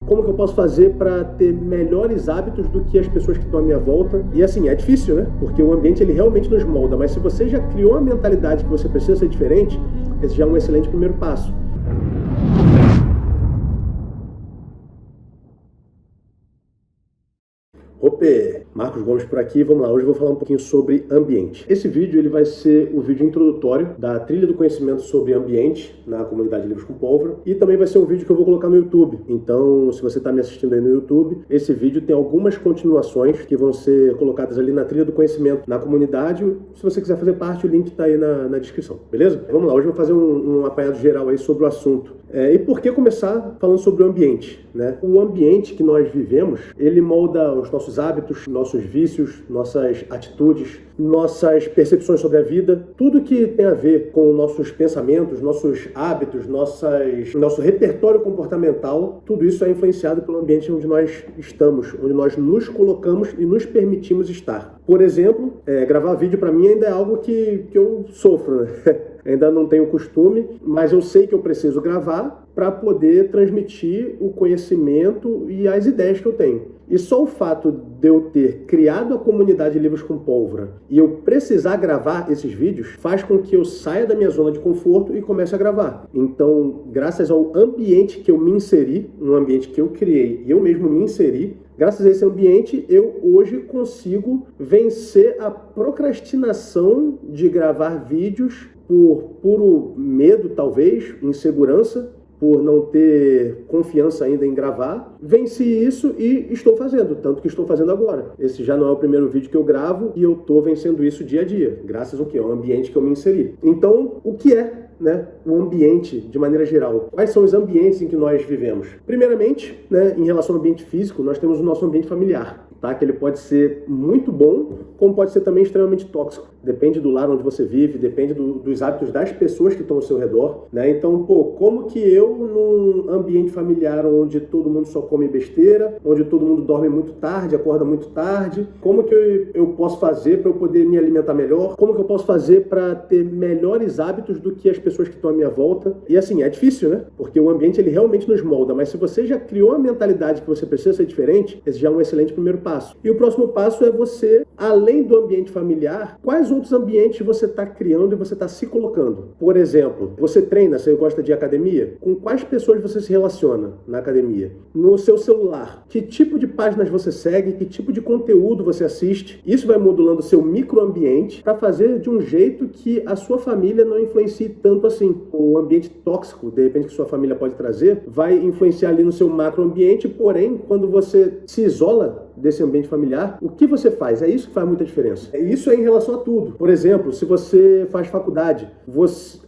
como que eu posso fazer para ter melhores hábitos do que as pessoas que estão à minha volta. E assim, é difícil, né? Porque o ambiente ele realmente nos molda, mas se você já criou uma mentalidade que você precisa ser diferente, esse já é um excelente primeiro passo. Opa, Marcos Gomes por aqui, vamos lá, hoje eu vou falar um pouquinho sobre ambiente. Esse vídeo ele vai ser o vídeo introdutório da trilha do conhecimento sobre ambiente na comunidade Livros com Pólvora e também vai ser um vídeo que eu vou colocar no YouTube. Então, se você está me assistindo aí no YouTube, esse vídeo tem algumas continuações que vão ser colocadas ali na trilha do conhecimento na comunidade. Se você quiser fazer parte, o link está aí na descrição, beleza? Vamos lá, hoje eu vou fazer um apanhado geral aí sobre o assunto. E por que começar falando sobre o ambiente, né? O ambiente que nós vivemos, ele molda os nossos hábitos, nossos vícios, nossas atitudes, nossas percepções sobre a vida, tudo que tem a ver com nossos pensamentos, nossos hábitos, nosso repertório comportamental, tudo isso é influenciado pelo ambiente onde nós estamos, onde nós nos colocamos e nos permitimos estar. Por exemplo, gravar vídeo para mim ainda é algo que eu sofro, né? Ainda não tenho costume, mas eu sei que eu preciso gravar para poder transmitir o conhecimento e as ideias que eu tenho. E só o fato de eu ter criado a comunidade Livros com Pólvora e eu precisar gravar esses vídeos faz com que eu saia da minha zona de conforto e comece a gravar. Então, graças ao ambiente que eu me inseri, um ambiente que eu criei e eu mesmo me inseri, graças a esse ambiente, eu hoje consigo vencer a procrastinação de gravar vídeos por puro medo, talvez, insegurança, por não ter confiança ainda em gravar. Venci isso e estou fazendo, tanto que estou fazendo agora. Esse já não é o primeiro vídeo que eu gravo e eu estou vencendo isso dia a dia, graças ao quê? Ao ambiente que eu me inseri. Então, o que é, né, o ambiente de maneira geral? Quais são os ambientes em que nós vivemos? Primeiramente, né, em relação ao ambiente físico, nós temos o nosso ambiente familiar. Tá? Que ele pode ser muito bom, como pode ser também extremamente tóxico. Depende do lar onde você vive, depende dos hábitos das pessoas que estão ao seu redor, né? Então, como que eu, num ambiente familiar onde todo mundo só come besteira, onde todo mundo dorme muito tarde, acorda muito tarde, como que eu posso fazer para eu poder me alimentar melhor? Como que eu posso fazer para ter melhores hábitos do que as pessoas que estão à minha volta? E assim, é difícil, né? Porque o ambiente ele realmente nos molda, mas se você já criou a mentalidade que você precisa ser diferente, esse já é um excelente primeiro passo. E o próximo passo é você, além do ambiente familiar, quais outros ambientes você está criando e você está se colocando? Por exemplo, você treina, você gosta de academia? Com quais pessoas você se relaciona na academia? No seu celular, que tipo de páginas você segue? Que tipo de conteúdo você assiste? Isso vai modulando o seu microambiente para fazer de um jeito que a sua família não influencie tanto assim. O ambiente tóxico, de repente, que sua família pode trazer, vai influenciar ali no seu macroambiente, porém, quando você se isola desse ambiente familiar, o que você faz? É isso que faz muita diferença. Isso é em relação a tudo. Por exemplo, se você faz faculdade,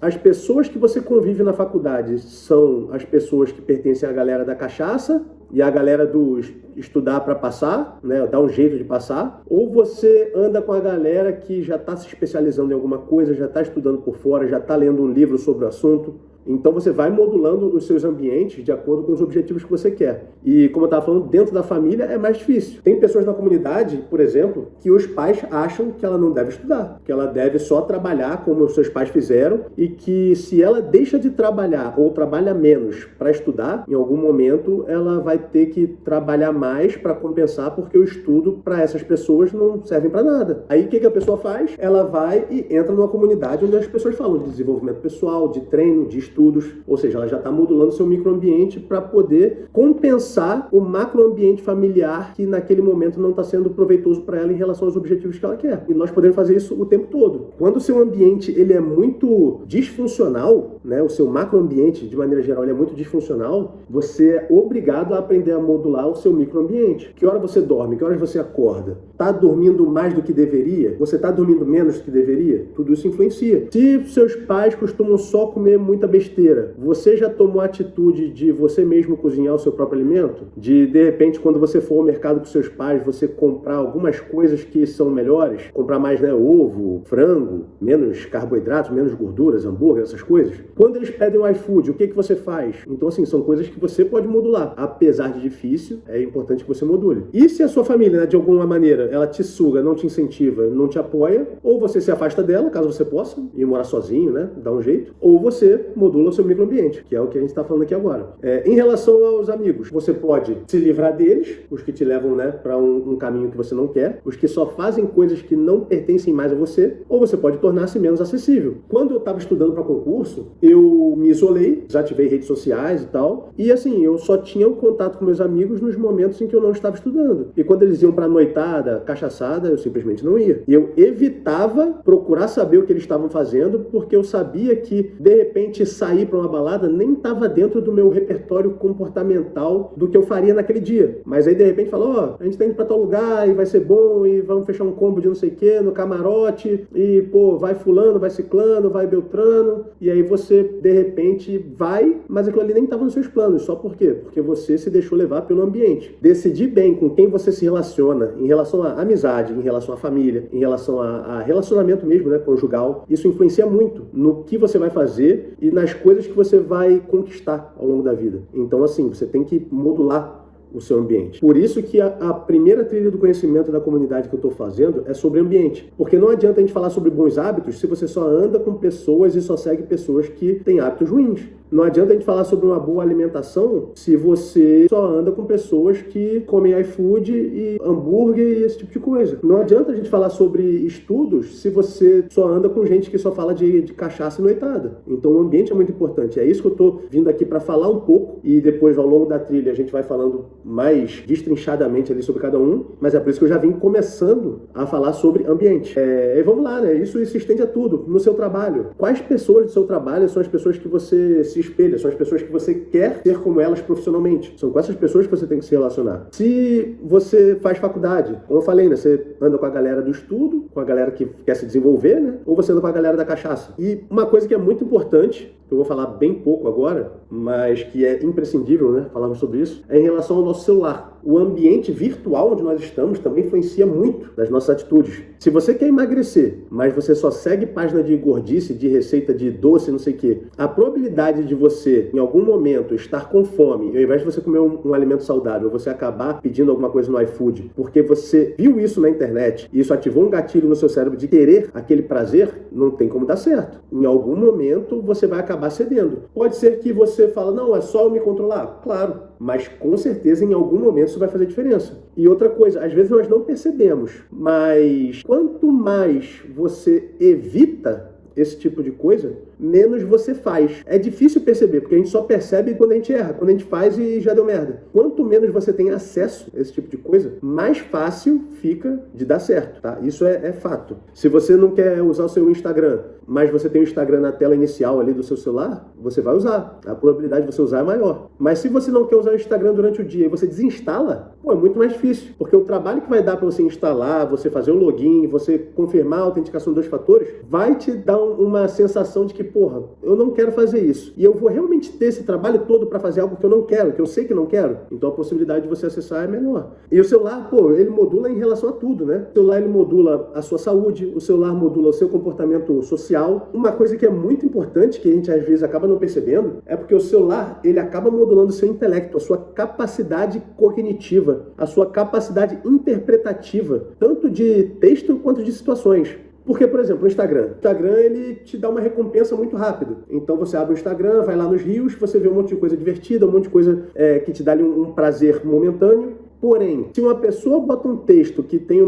as pessoas que você convive na faculdade são as pessoas que pertencem à galera da cachaça e a galera do estudar para passar, né, dar um jeito de passar, ou você anda com a galera que já está se especializando em alguma coisa, já está estudando por fora, já está lendo um livro sobre o assunto. Então você vai modulando os seus ambientes de acordo com os objetivos que você quer. E como eu estava falando, dentro da família é mais difícil. Tem pessoas na comunidade, por exemplo, que os pais acham que ela não deve estudar, que ela deve só trabalhar como os seus pais fizeram e que se ela deixa de trabalhar ou trabalha menos para estudar, em algum momento ela vai ter que trabalhar mais para compensar porque o estudo para essas pessoas não serve para nada. Aí o que a pessoa faz? Ela vai e entra numa comunidade onde as pessoas falam de desenvolvimento pessoal, de treino, de estudos, ou seja, ela já está modulando seu microambiente para poder compensar o macroambiente familiar que naquele momento não está sendo proveitoso para ela em relação aos objetivos que ela quer. E nós podemos fazer isso o tempo todo. Quando o seu ambiente ele é muito disfuncional, né, o seu macroambiente, de maneira geral, ele é muito disfuncional, você é obrigado a aprender a modular o seu microambiente. Que hora você dorme? Que horas você acorda? Está dormindo mais do que deveria? Você está dormindo menos do que deveria? Tudo isso influencia. Se seus pais costumam só comer muita besteira, você já tomou a atitude de você mesmo cozinhar o seu próprio alimento? De repente, quando você for ao mercado com seus pais, você comprar algumas coisas que são melhores? Comprar mais, né, ovo, frango, menos carboidratos, menos gorduras, hambúrguer, essas coisas? Quando eles pedem o iFood, o que você faz? Então, assim, são coisas que você pode modular. Apesar de difícil, é importante que você module. E se a sua família, né, de alguma maneira, ela te suga, não te incentiva, não te apoia, ou você se afasta dela, caso você possa, ir morar sozinho, né, dar um jeito, ou você modula modula o seu microambiente, que é o que a gente está falando aqui agora. Em relação aos amigos, você pode se livrar deles, os que te levam, né, para um caminho que você não quer, os que só fazem coisas que não pertencem mais a você, ou você pode tornar-se menos acessível. Quando eu estava estudando para concurso, eu me isolei, desativei redes sociais e tal, e assim, eu só tinha um contato com meus amigos nos momentos em que eu não estava estudando. E quando eles iam para noitada, cachaçada, eu simplesmente não ia. E eu evitava procurar saber o que eles estavam fazendo, porque eu sabia que, de repente, sair para uma balada nem estava dentro do meu repertório comportamental do que eu faria naquele dia. Mas aí, de repente, falou, a gente tá indo para tal lugar e vai ser bom e vamos fechar um combo de não sei o que no camarote e, pô, vai fulano, vai ciclano, vai beltrano. E aí você, de repente, vai, mas aquilo ali nem estava nos seus planos. Só por quê? Porque você se deixou levar pelo ambiente. Decidir bem com quem você se relaciona em relação à amizade, em relação à família, em relação a relacionamento mesmo, né, conjugal, isso influencia muito no que você vai fazer e nas coisas que você vai conquistar ao longo da vida. Então, assim, você tem que modular o seu ambiente. Por isso que a primeira trilha do conhecimento da comunidade que eu estou fazendo é sobre ambiente. Porque não adianta a gente falar sobre bons hábitos se você só anda com pessoas e só segue pessoas que têm hábitos ruins. Não adianta a gente falar sobre uma boa alimentação se você só anda com pessoas que comem iFood e hambúrguer e esse tipo de coisa. Não adianta a gente falar sobre estudos se você só anda com gente que só fala de cachaça e noitada. Então o ambiente é muito importante. É isso que eu estou vindo aqui para falar um pouco e depois ao longo da trilha a gente vai falando mais destrinchadamente ali sobre cada um, mas é por isso que eu já vim começando a falar sobre ambiente. E vamos lá, né? Isso se estende a tudo. No seu trabalho, quais pessoas do seu trabalho são as pessoas que você se espelha, são as pessoas que você quer ser como elas profissionalmente? São com essas pessoas que você tem que se relacionar. Se você faz faculdade, como eu falei, né? Você anda com a galera do estudo, com a galera que quer se desenvolver, né? Ou você anda com a galera da cachaça. E uma coisa que é muito importante, que eu vou falar bem pouco agora, mas que é imprescindível, né, falarmos sobre isso, é em relação ao nosso celular. O ambiente virtual onde nós estamos também influencia muito nas nossas atitudes. Se você quer emagrecer, mas você só segue página de gordice, de receita de doce, não sei o quê, a probabilidade de você, em algum momento, estar com fome, e ao invés de você comer um alimento saudável, você acabar pedindo alguma coisa no iFood, porque você viu isso na internet, e isso ativou um gatilho no seu cérebro de querer aquele prazer, não tem como dar certo. Em algum momento, você vai acabar cedendo. Pode ser que você fale, não, é só eu me controlar. Claro, mas com certeza em algum momento isso vai fazer diferença. E outra coisa, às vezes nós não percebemos, mas quanto mais você evita esse tipo de coisa, menos você faz. É difícil perceber, porque a gente só percebe quando a gente erra, quando a gente faz e já deu merda. Quanto menos você tem acesso a esse tipo de coisa, mais fácil fica de dar certo, tá? Isso é fato. Se você não quer usar o seu Instagram, mas você tem o Instagram na tela inicial ali do seu celular, você vai usar. A probabilidade de você usar é maior. Mas se você não quer usar o Instagram durante o dia e você desinstala, é muito mais difícil. Porque o trabalho que vai dar para você instalar, você fazer o login, você confirmar a autenticação dos 2 fatores, vai te dar uma sensação de que, porra, eu não quero fazer isso. E eu vou realmente ter esse trabalho todo para fazer algo que eu não quero, que eu sei que não quero. Então a possibilidade de você acessar é menor. E o celular, pô, ele modula em relação a tudo, né? O celular, ele modula a sua saúde, o celular modula o seu comportamento social. Uma coisa que é muito importante, que a gente às vezes acaba não percebendo, é porque o celular, ele acaba modulando o seu intelecto, a sua capacidade cognitiva, a sua capacidade interpretativa, tanto de texto quanto de situações. Porque, por exemplo, o Instagram, ele te dá uma recompensa muito rápido. Então você abre o Instagram, vai lá nos rios, você vê um monte de coisa divertida, um monte de coisa que te dá ali um prazer momentâneo. Porém, se uma pessoa bota um texto que tem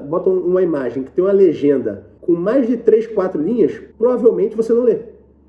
bota uma imagem que tem uma legenda com mais de 3, 4 linhas, provavelmente você não lê.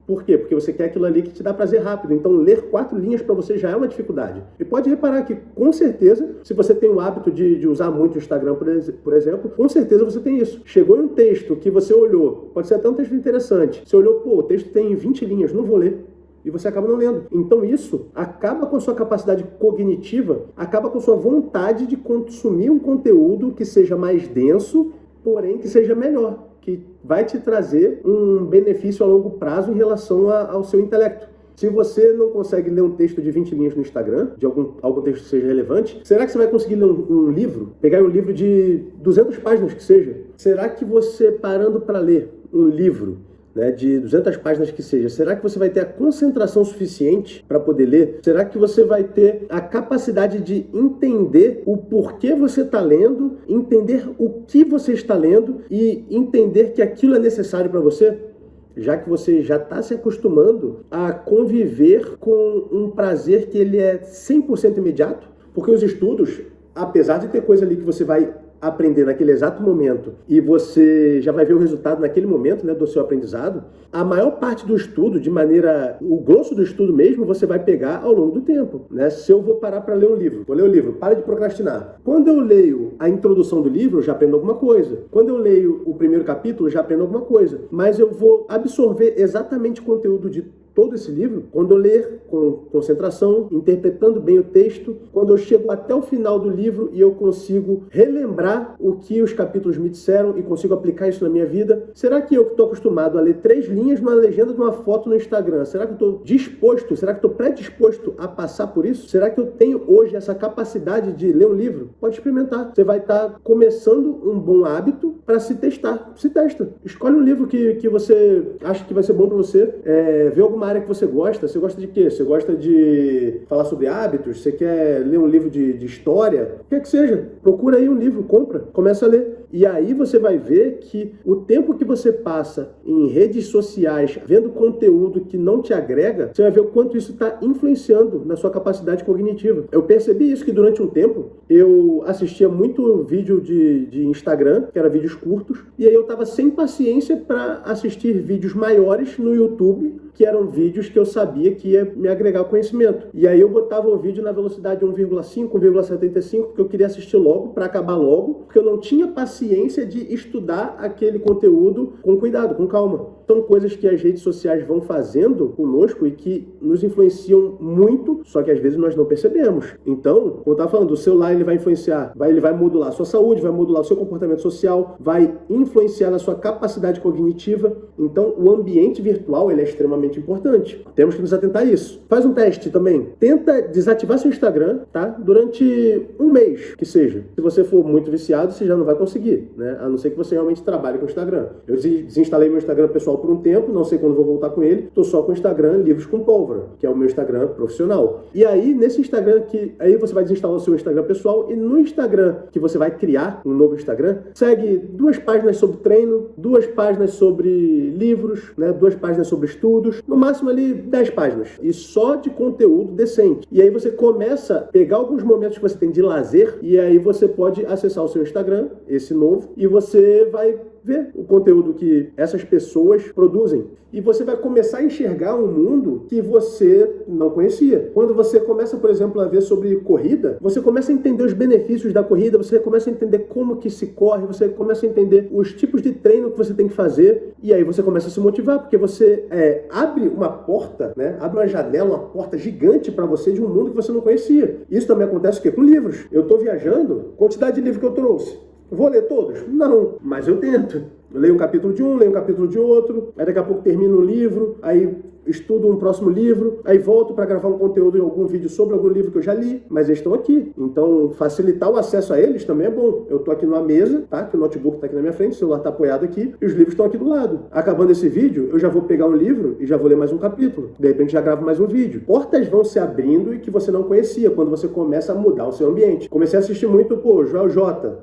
Por quê? Porque você quer aquilo ali que te dá prazer rápido. Então, ler 4 linhas para você já é uma dificuldade. E pode reparar que, com certeza, se você tem o hábito de usar muito o Instagram, por exemplo, com certeza você tem isso. Chegou em um texto que você olhou, pode ser até um texto interessante. Você olhou, pô, o texto tem 20 linhas, não vou ler. E você acaba não lendo. Então isso acaba com a sua capacidade cognitiva, acaba com a sua vontade de consumir um conteúdo que seja mais denso, porém que seja melhor, que vai te trazer um benefício a longo prazo em relação ao seu intelecto. Se você não consegue ler um texto de 20 linhas no Instagram, de algum texto que seja relevante, será que você vai conseguir ler um livro? Pegar um livro de 200 páginas que seja? Será que você, parando para ler um livro, né, de 200 páginas que seja, será que você vai ter a concentração suficiente para poder ler? Será que você vai ter a capacidade de entender o porquê você está lendo, entender o que você está lendo e entender que aquilo é necessário para você? já que você já está se acostumando a conviver com um prazer que ele é 100% imediato, porque os estudos, apesar de ter coisa ali que você vai aprender naquele exato momento e você já vai ver o resultado naquele momento, né, do seu aprendizado, a maior parte do estudo, o grosso do estudo mesmo, você vai pegar ao longo do tempo, né? Se eu vou parar para ler um livro, vou ler o livro, para de procrastinar. Quando eu leio a introdução do livro, eu já aprendo alguma coisa. Quando eu leio o primeiro capítulo, eu já aprendo alguma coisa. Mas eu vou absorver exatamente o conteúdo de todo esse livro quando eu ler com concentração, interpretando bem o texto, quando eu chego até o final do livro e eu consigo relembrar o que os capítulos me disseram e consigo aplicar isso na minha vida. Será que eu que estou acostumado a ler 3 linhas numa legenda de uma foto no Instagram, será que eu estou disposto, será que estou predisposto a passar por isso? Será que eu tenho hoje essa capacidade de ler um livro? Pode experimentar. Você vai estar começando um bom hábito para se testar. Se testa. Escolhe um livro que você acha que vai ser bom para você, vê alguma área que você gosta. Você gosta de quê? Você gosta de falar sobre hábitos? Você quer ler um livro de história? O que é que seja. Procura aí um livro, compra, começa a ler. E aí você vai ver que o tempo que você passa em redes sociais vendo conteúdo que não te agrega, você vai ver o quanto isso está influenciando na sua capacidade cognitiva. Eu percebi isso, que durante um tempo eu assistia muito vídeo de Instagram, que era vídeos curtos, e aí eu estava sem paciência para assistir vídeos maiores no YouTube, que eram vídeos que eu sabia que ia me agregar conhecimento. E aí eu botava o vídeo na velocidade 1,5, 1,75, porque eu queria assistir logo, para acabar logo, porque eu não tinha paciência de estudar aquele conteúdo com cuidado, com calma. São coisas que as redes sociais vão fazendo conosco e que nos influenciam muito, só que às vezes nós não percebemos. Então, como eu estava falando, o celular ele vai influenciar, ele vai modular a sua saúde, vai modular o seu comportamento social, vai influenciar na sua capacidade cognitiva. Então, o ambiente virtual ele é extremamente importante. Temos que nos atentar a isso. Faz um teste também. Tenta desativar seu Instagram, tá? Durante um mês, que seja. Se você for muito viciado, você já não vai conseguir, né? A não ser que você realmente trabalhe com o Instagram. Eu desinstalei meu Instagram pessoal por um tempo, não sei quando vou voltar com ele. Estou só com o Instagram Livros com Pólvora, que é o meu Instagram profissional. E aí, nesse Instagram aí você vai desinstalar o seu Instagram pessoal e no Instagram que você vai criar, um novo Instagram, segue 2 páginas sobre treino, 2 páginas sobre livros, né? 2 páginas sobre estudos, no máximo ali 10 páginas. E só de conteúdo decente. E aí você começa a pegar alguns momentos que você tem de lazer e aí você pode acessar o seu Instagram, esse novo, e você vai ver o conteúdo que essas pessoas produzem. E você vai começar a enxergar um mundo que você não conhecia. Quando você começa, por exemplo, a ver sobre corrida, você começa a entender os benefícios da corrida, você começa a entender como que se corre, você começa a entender os tipos de treino que você tem que fazer, e aí você começa a se motivar, porque você abre uma porta, né? Abre uma janela, uma porta gigante para você de um mundo que você não conhecia. Isso também acontece o quê? Com livros. Eu estou viajando, quantidade de livros que eu trouxe. Vou ler todos? Não, mas eu tento. Eu leio um capítulo de um, leio um capítulo de outro, aí daqui a pouco termino um livro, aí estudo um próximo livro, aí volto para gravar um conteúdo em algum vídeo sobre algum livro que eu já li, mas eles estão aqui. Então, facilitar o acesso a eles também é bom. Eu tô aqui numa mesa, tá? Que o notebook tá aqui na minha frente, o celular tá apoiado aqui, e os livros estão aqui do lado. Acabando esse vídeo, eu já vou pegar um livro e já vou ler mais um capítulo. De repente, já gravo mais um vídeo. Portas vão se abrindo e que você não conhecia quando você começa a mudar o seu ambiente. Comecei a assistir muito, Joel J,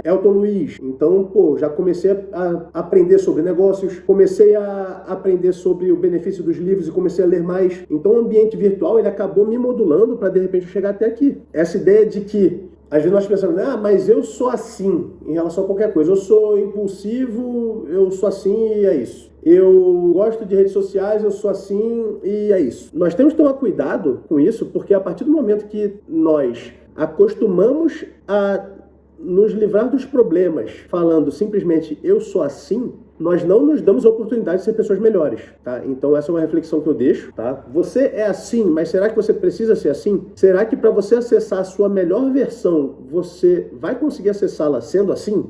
Elton Luiz. Então, já comecei a aprender sobre negócios, comecei a aprender sobre o benefício dos livros e comecei a ler mais. Então o ambiente virtual ele acabou me modulando para de repente chegar até aqui. Essa ideia de que às vezes nós pensamos, mas eu sou assim em relação a qualquer coisa. Eu sou impulsivo, eu sou assim e é isso. Eu gosto de redes sociais, eu sou assim e é isso. Nós temos que tomar cuidado com isso, porque a partir do momento que nós acostumamos a nos livrar dos problemas falando simplesmente eu sou assim, nós não nos damos a oportunidade de ser pessoas melhores, tá? Então essa é uma reflexão que eu deixo, tá? Você é assim, mas será que você precisa ser assim? Será que para você acessar a sua melhor versão, você vai conseguir acessá-la sendo assim?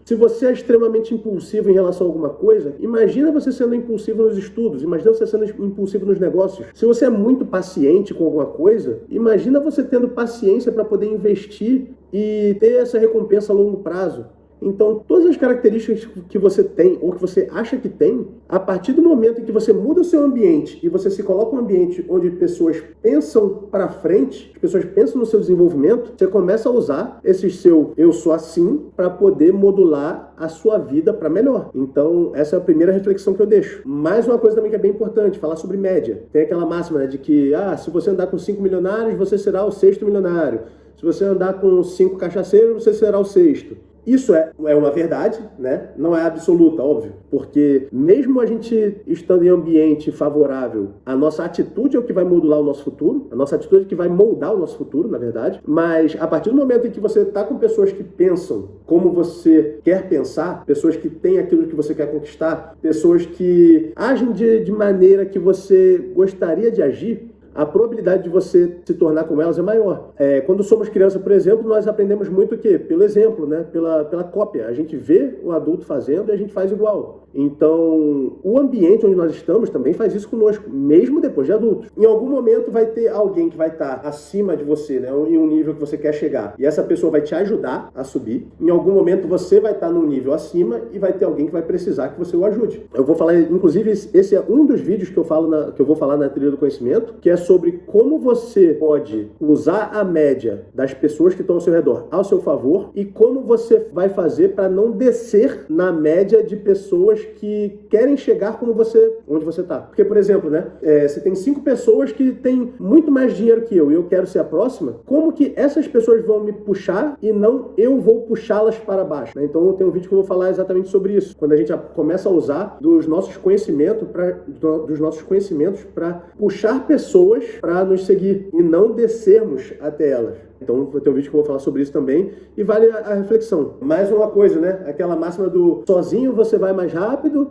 Se você é extremamente impulsivo em relação a alguma coisa, imagina você sendo impulsivo nos estudos, imagina você sendo impulsivo nos negócios. Se você é muito paciente com alguma coisa, imagina você tendo paciência para poder investir e ter essa recompensa a longo prazo. Então, todas as características que você tem ou que você acha que tem, a partir do momento em que você muda o seu ambiente e você se coloca em um ambiente onde pessoas pensam para frente, as pessoas pensam no seu desenvolvimento, você começa a usar esse seu eu sou assim para poder modular a sua vida para melhor. Então, essa é a primeira reflexão que eu deixo. Mais uma coisa também que é bem importante, falar sobre média. Tem aquela máxima, né, de que se você andar com 5 milionários, você será o 6º milionário. Se você andar com 5 cachaceiros, você será o 6º. Isso é uma verdade, né? Não é absoluta, óbvio, porque mesmo a gente estando em ambiente favorável, a nossa atitude é o que vai modular o nosso futuro, a nossa atitude é o que vai moldar o nosso futuro, na verdade, mas a partir do momento em que você está com pessoas que pensam como você quer pensar, pessoas que têm aquilo que você quer conquistar, pessoas que agem de maneira que você gostaria de agir, a probabilidade de você se tornar como elas é maior. Quando somos criança, por exemplo, nós aprendemos muito o quê? Pelo exemplo, né? Pela cópia. A gente vê o adulto fazendo e a gente faz igual. Então, o ambiente onde nós estamos também faz isso conosco, mesmo depois de adultos. Em algum momento vai ter alguém que vai estar acima de você, né? Em um nível que você quer chegar. E essa pessoa vai te ajudar a subir. Em algum momento você vai estar num nível acima e vai ter alguém que vai precisar que você o ajude. Eu vou falar, inclusive, esse é um dos vídeos que eu vou falar na trilha do conhecimento, que é sobre como você pode usar a média das pessoas que estão ao seu redor ao seu favor e como você vai fazer para não descer na média de pessoas que querem chegar onde você está. Porque, por exemplo, né, você tem 5 pessoas que têm muito mais dinheiro que eu e eu quero ser a próxima, como que essas pessoas vão me puxar e não eu vou puxá-las para baixo? Né? Então, tem um vídeo que eu vou falar exatamente sobre isso. Quando a gente começa a usar dos nossos conhecimentos para puxar pessoas para nos seguir e não descermos até elas. Então, vai ter um vídeo que eu vou falar sobre isso também e vale a reflexão. Mais uma coisa, né? Aquela máxima do sozinho você vai mais rápido,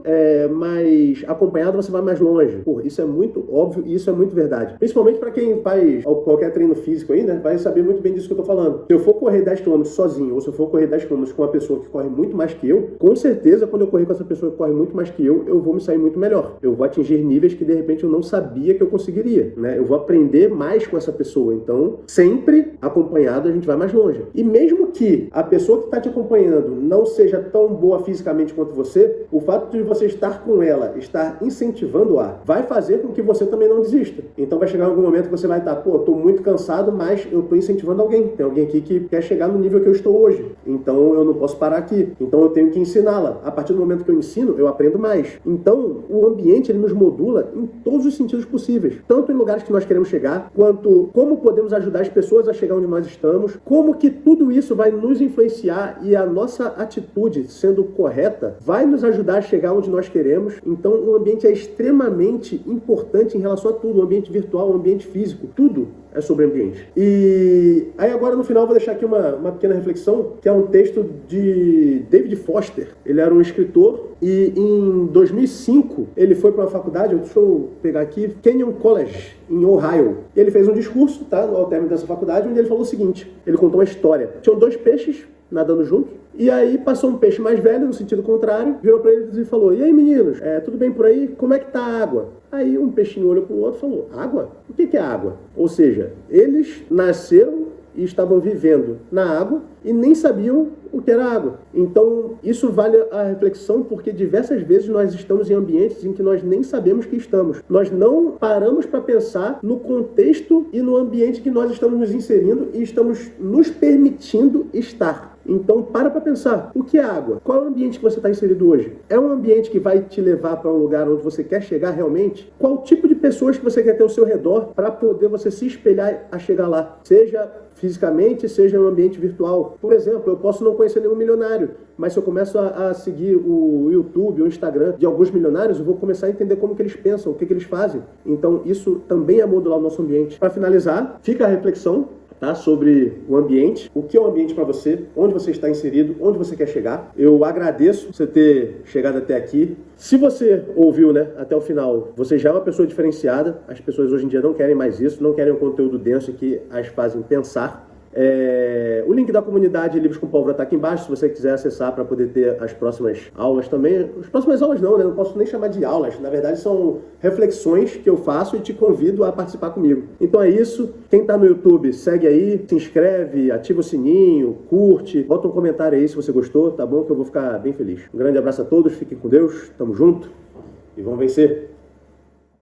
mas acompanhado você vai mais longe. Pô, isso é muito óbvio e isso é muito verdade. Principalmente para quem faz qualquer treino físico aí, né? Vai saber muito bem disso que eu tô falando. Se eu for correr 10 km sozinho ou se eu for correr 10 km com uma pessoa que corre muito mais que eu, com certeza, quando eu correr com essa pessoa que corre muito mais que eu vou me sair muito melhor. Eu vou atingir níveis que, de repente, eu não sabia que eu conseguiria, né? Eu vou aprender mais com essa pessoa. Então, sempre acompanhado, a gente vai mais longe. E mesmo que a pessoa que está te acompanhando não seja tão boa fisicamente quanto você, o fato de você estar com ela, estar incentivando-a, vai fazer com que você também não desista. Então vai chegar algum momento que você vai estar, tô muito cansado, mas eu tô incentivando alguém. Tem alguém aqui que quer chegar no nível que eu estou hoje. Então eu não posso parar aqui. Então eu tenho que ensiná-la. A partir do momento que eu ensino, eu aprendo mais. Então o ambiente, ele nos modula em todos os sentidos possíveis. Tanto em lugares que nós queremos chegar, quanto como podemos ajudar as pessoas a chegar onde nós estamos, como que tudo isso vai nos influenciar e a nossa atitude, sendo correta, vai nos ajudar a chegar onde nós queremos. Então, o ambiente é extremamente importante em relação a tudo, o ambiente virtual, o ambiente físico, tudo é sobre ambiente. E aí agora no final eu vou deixar aqui uma pequena reflexão, que é um texto de David Foster. Ele era um escritor e em 2005 ele foi para uma faculdade, deixa eu pegar aqui, Kenyon College, em Ohio. E ele fez um discurso, tá, ao término dessa faculdade, onde ele falou o seguinte, ele contou uma história. Tinham 2 peixes nadando juntos, e aí passou um peixe mais velho, no sentido contrário, virou para eles e falou, e aí meninos, tudo bem por aí? Como é que tá a água? Aí um peixinho olhou para o outro e falou, água? O que é água? Ou seja, eles nasceram e estavam vivendo na água e nem sabiam o que era água. Então, isso vale a reflexão, porque diversas vezes nós estamos em ambientes em que nós nem sabemos que estamos. Nós não paramos para pensar no contexto e no ambiente que nós estamos nos inserindo e estamos nos permitindo estar. Então, para pensar, o que é água? Qual é o ambiente que você está inserido hoje? É um ambiente que vai te levar para um lugar onde você quer chegar realmente? Qual tipo de pessoas que você quer ter ao seu redor para poder você se espelhar a chegar lá? Seja fisicamente, seja no ambiente virtual. Por exemplo, eu posso não conhecer nenhum milionário, mas se eu começo a seguir o YouTube, o Instagram de alguns milionários, eu vou começar a entender como que eles pensam, o que eles fazem. Então, isso também é modular o nosso ambiente. Para finalizar, fica a reflexão, tá, sobre o ambiente, o que é o ambiente para você, onde você está inserido, onde você quer chegar. Eu agradeço você ter chegado até aqui. Se você ouviu, né, até o final, você já é uma pessoa diferenciada. As pessoas hoje em dia não querem mais isso, não querem um conteúdo denso que as fazem pensar. O link da comunidade Livros com Pólvora está aqui embaixo, se você quiser acessar para poder ter as próximas aulas também. As próximas aulas não, né? Não posso nem chamar de aulas. Na verdade, são reflexões que eu faço e te convido a participar comigo. Então é isso. Quem está no YouTube, segue aí, se inscreve, ativa o sininho, curte, bota um comentário aí se você gostou, tá bom? Que eu vou ficar bem feliz. Um grande abraço a todos, fiquem com Deus, tamo junto e vamos vencer!